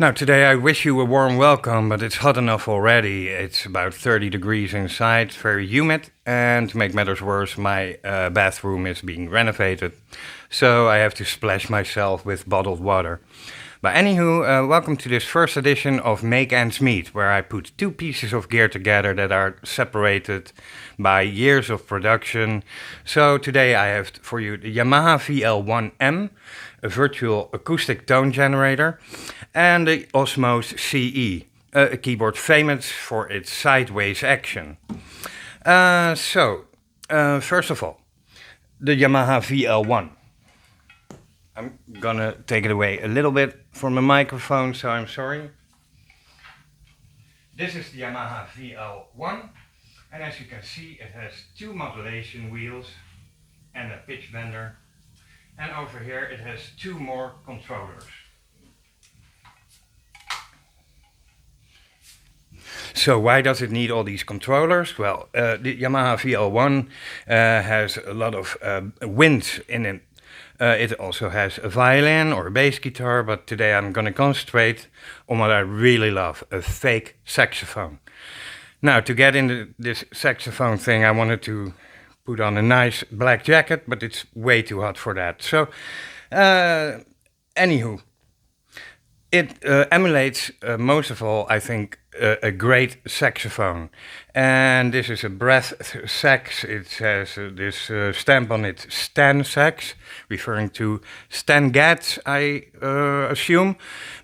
Now, today I wish you a warm welcome, but it's hot enough already. It's about 30 degrees inside, very humid, and to make matters worse, my bathroom is being renovated, so I have to splash myself with bottled water. But anywho, welcome to this first edition of Make Ends Meet, where I put two pieces of gear together that are separated by years of production. So today I have for you the Yamaha VL1-m, a virtual acoustic tone generator, and the Osmose CE, a keyboard famous for its sideways action. First of all, the Yamaha VL1. I'm gonna take it away a little bit from the microphone, so I'm sorry. This is the Yamaha VL1, and as you can see, it has two modulation wheels and a pitch bender. And over here it has two more controllers. So why does it need all these controllers? Well, the Yamaha VL1 has a lot of wind in it. It also has a violin or a bass guitar, but today I'm going to concentrate on what I really love, a fake saxophone. Now, to get into this saxophone thing, I wanted to put on a nice black jacket, but it's way too hot for that. So, anywho, it emulates, most of all, I think, a great saxophone. And this is a breath sax. It has this stamp on it, Stan sax, referring to Stan Getz, I assume,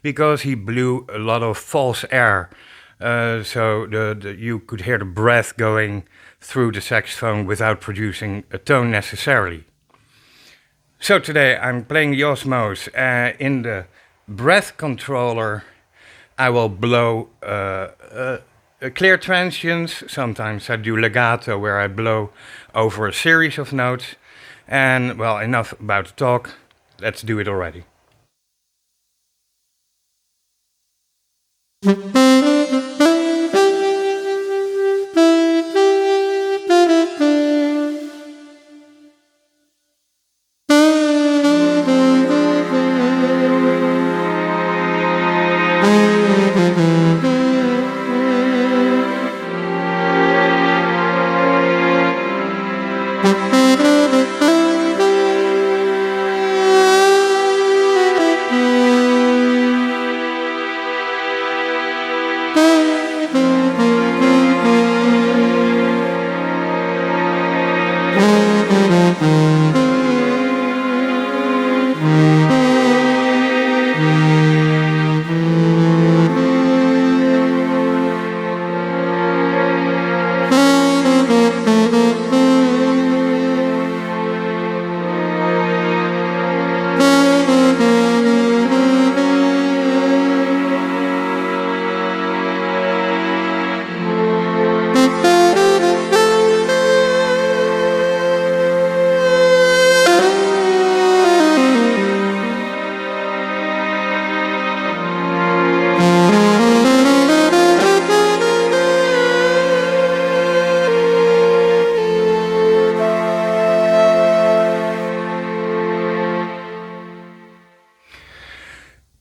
because he blew a lot of false air. So you could hear the breath going through the saxophone without producing a tone necessarily. So today I'm playing the Osmose. In the breath controller I will blow clear transients. Sometimes I do legato, where I blow over a series of notes. And well, enough about the talk, let's do it already.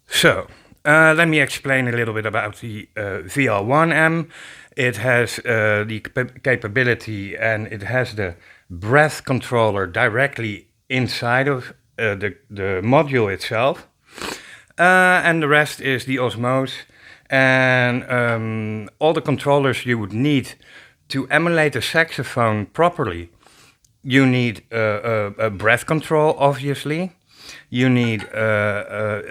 So, let me explain a little bit about the VL1-m. It has the capability, and it has the breath controller directly inside of the module itself. And the rest is the Osmose. And all the controllers you would need to emulate a saxophone properly. You need a breath control, obviously. You need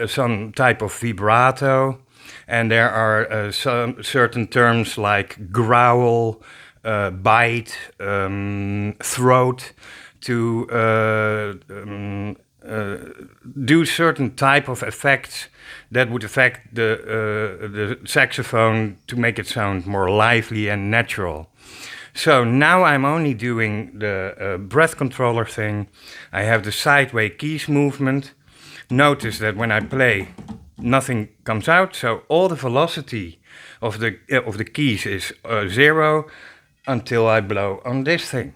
some type of vibrato, and there are some certain terms like growl, bite, throat, to do certain type of effects that would affect the saxophone to make it sound more lively and natural. So now I'm only doing the breath controller thing. I have the sideway keys movement. Notice that when I play, nothing comes out. So all the velocity of the keys is 0 until I blow on this thing.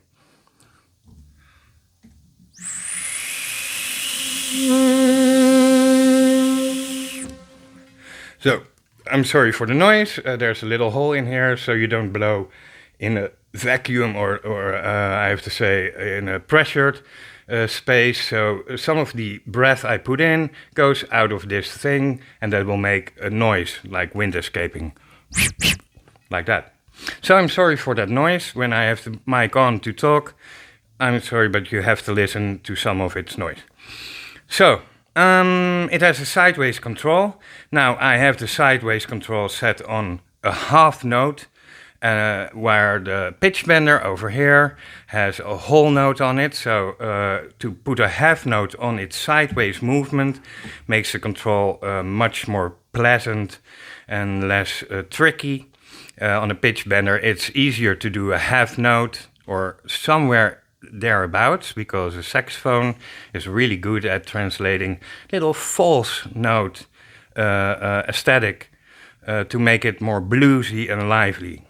So, I'm sorry for the noise. There's a little hole in here, so you don't blow in a vacuum or I have to say, in a pressured space. So some of the breath I put in goes out of this thing, and that will make a noise like wind escaping, like that. So I'm sorry for that noise when I have the mic on to talk. I'm sorry, but you have to listen to some of its noise. So, it has a sideways control. Now I have the sideways control set on a half note, where the pitch bender over here has a whole note on it. So to put a half note on its sideways movement makes the control much more pleasant and less tricky. On a pitch bender, it's easier to do a half note or somewhere thereabouts, because a saxophone is really good at translating little false note aesthetic to make it more bluesy and lively.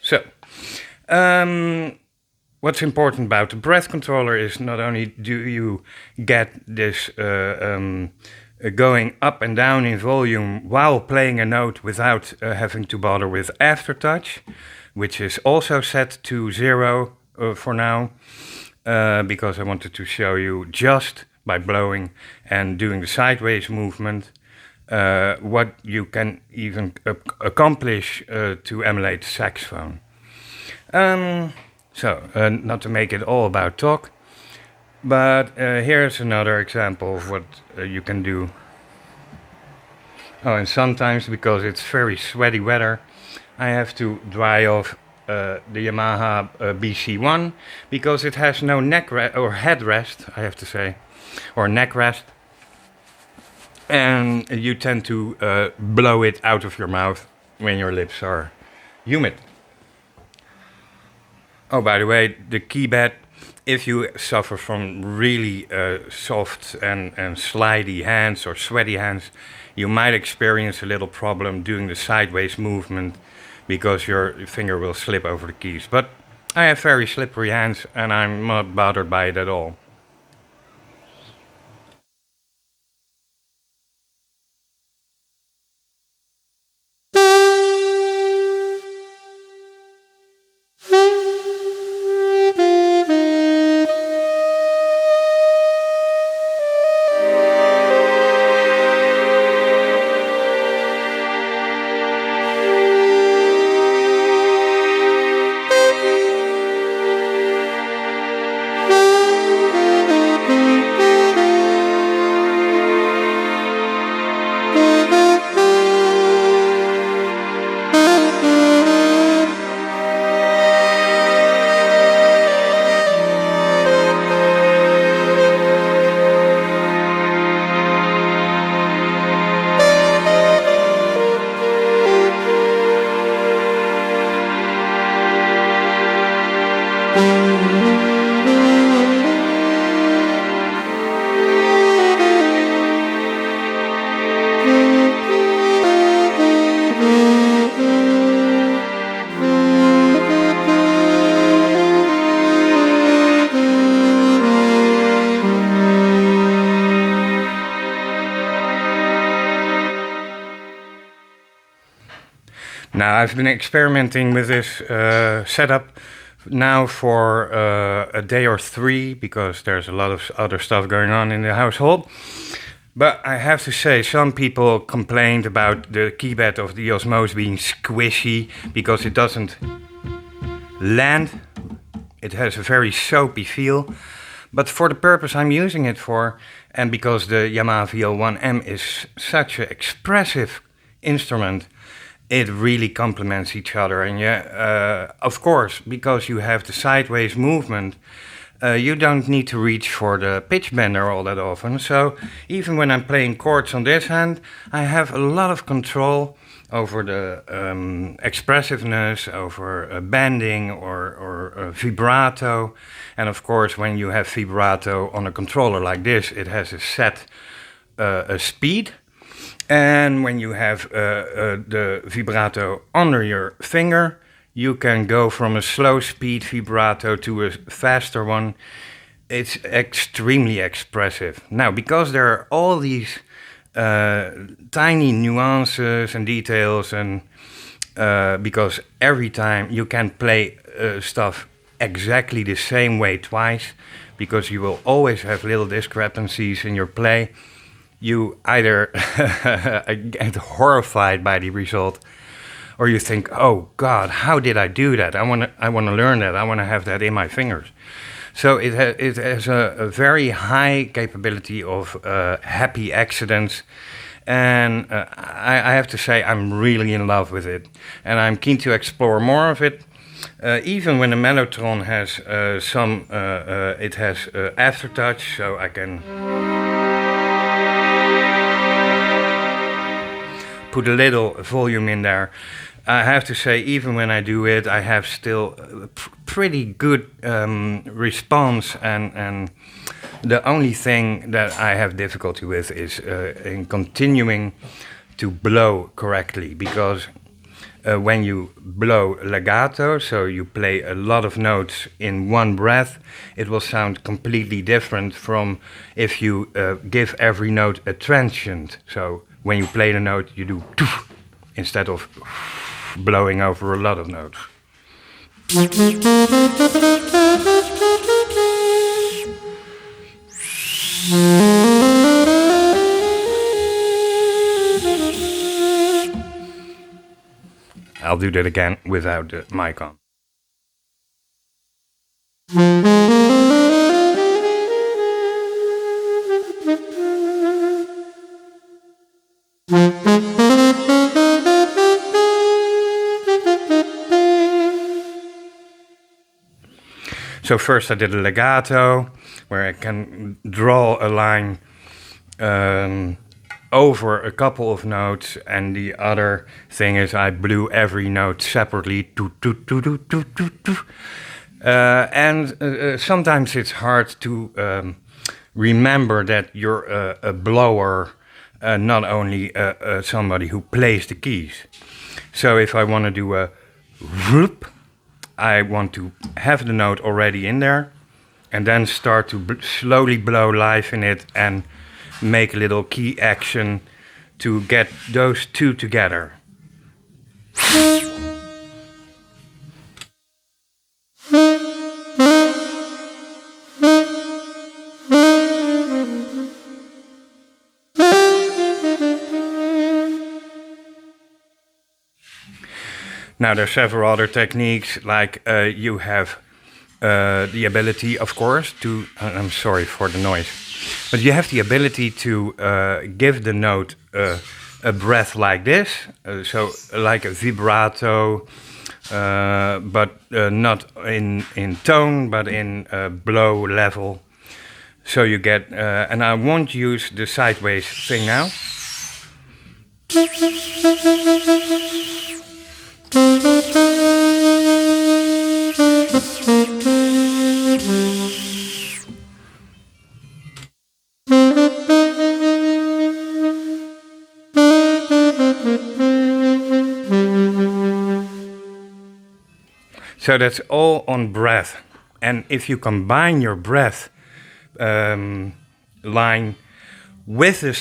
So, what's important about the breath controller is not only do you get this going up and down in volume while playing a note without having to bother with aftertouch, which is also set to 0 for now, because I wanted to show you just by blowing and doing the sideways movement what you can even accomplish to emulate the saxophone. Not to make it all about talk, but here's another example of what you can do. Oh, and sometimes, because it's very sweaty weather, I have to dry off the Yamaha BC-1, because it has no neck or headrest, I have to say, or neck rest, and you tend to blow it out of your mouth when your lips are humid. Oh, by the way, the key bed, if you suffer from really soft and slidey hands or sweaty hands, you might experience a little problem doing the sideways movement, because your finger will slip over the keys. But I have very slippery hands and I'm not bothered by it at all. Now, I've been experimenting with this setup now for a day or 3, because there's a lot of other stuff going on in the household. But I have to say, some people complained about the keybed of the Osmose being squishy, because it doesn't land. It has a very soapy feel. But for the purpose I'm using it for, and because the Yamaha VL1-m is such an expressive instrument, it really complements each other. And of course, because you have the sideways movement, you don't need to reach for the pitch bender all that often. So even when I'm playing chords on this hand, I have a lot of control over the expressiveness, over bending or vibrato. And of course, when you have vibrato on a controller like this, it has a set speed. And when you have the vibrato under your finger, you can go from a slow speed vibrato to a faster one. It's extremely expressive. Now, because there are all these tiny nuances and details, and because every time you can play stuff exactly the same way twice, because you will always have little discrepancies in your play, you either get horrified by the result, or you think, "Oh God, how did I do that? I want to learn that. I want to have that in my fingers." So it has a very high capability of happy accidents, and I have to say I'm really in love with it, and I'm keen to explore more of it. Even when the Mellotron has it has aftertouch, so I can put a little volume in there. I have to say, even when I do it, I have still a pretty good response, and the only thing that I have difficulty with is in continuing to blow correctly, because when you blow legato, so you play a lot of notes in one breath, it will sound completely different from if you give every note a transient. So when you play the note, you do toof, instead of blowing over a lot of notes. I'll do that again without the mic on. So first I did a legato, where I can draw a line over a couple of notes, and the other thing is I blew every note separately. And sometimes it's hard to remember that you're a blower, not only somebody who plays the keys. So if I want to do a whoop, I want to have the note already in there, and then start to slowly blow live in it and make a little key action to get those two together. Now, there are several other techniques, like you have the ability, of course, to... I'm sorry for the noise. But you have the ability to give the note a breath like this, so like a vibrato, but not in tone, but in blow level. So you get... and I won't use the sideways thing now. So that's all on breath. And if you combine your breath line with the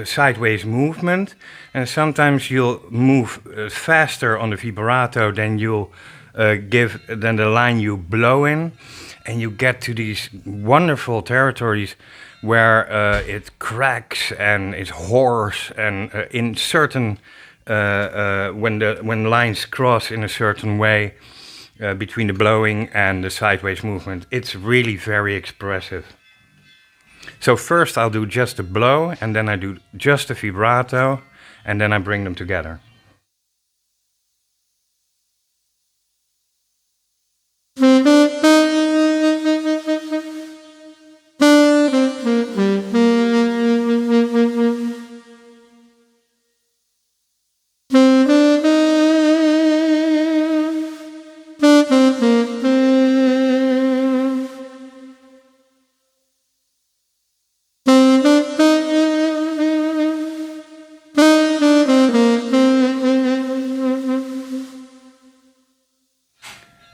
sideways movement, and sometimes you'll move faster on the vibrato than you'll than the line you blow in, and you get to these wonderful territories where it cracks and it's hoarse, and in certain when lines cross in a certain way between the blowing and the sideways movement, it's really very expressive. So first I'll do just a blow, and then I do just a vibrato, and then I bring them together.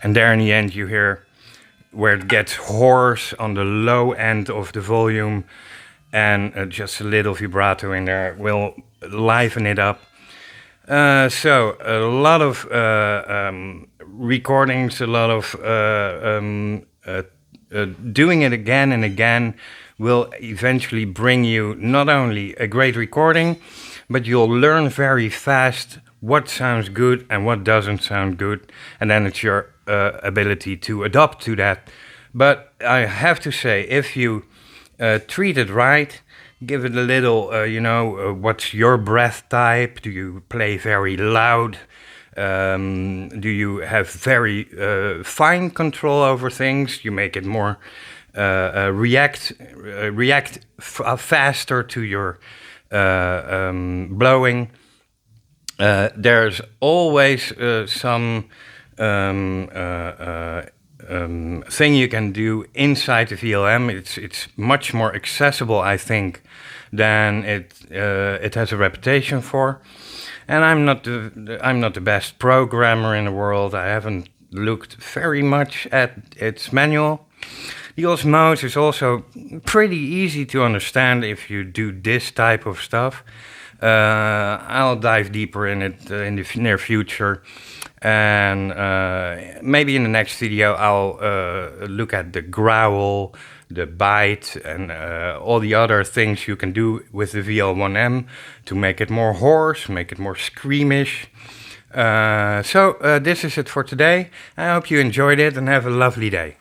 And there in the end you hear where it gets hoarse on the low end of the volume, and just a little vibrato in there will liven it up. So a lot of recordings, a lot of doing it again and again will eventually bring you not only a great recording, but you'll learn very fast what sounds good and what doesn't sound good, and then it's your ability to adapt to that. But I have to say, if you treat it right, give it a little, what's your breath type? Do you play very loud? Do you have very fine control over things? You make it more react faster to your blowing. There's always some thing you can do inside the VLM. It's much more accessible, I think, than it has a reputation for. And I'm not the best programmer in the world. I haven't looked very much at its manual. The Osmose is also pretty easy to understand if you do this type of stuff. I'll dive deeper in it in the near future, and maybe in the next video I'll look at the growl, the bite, and all the other things you can do with the VL1-m to make it more hoarse, make it more screamish. So this is it for today. I hope you enjoyed it and have a lovely day.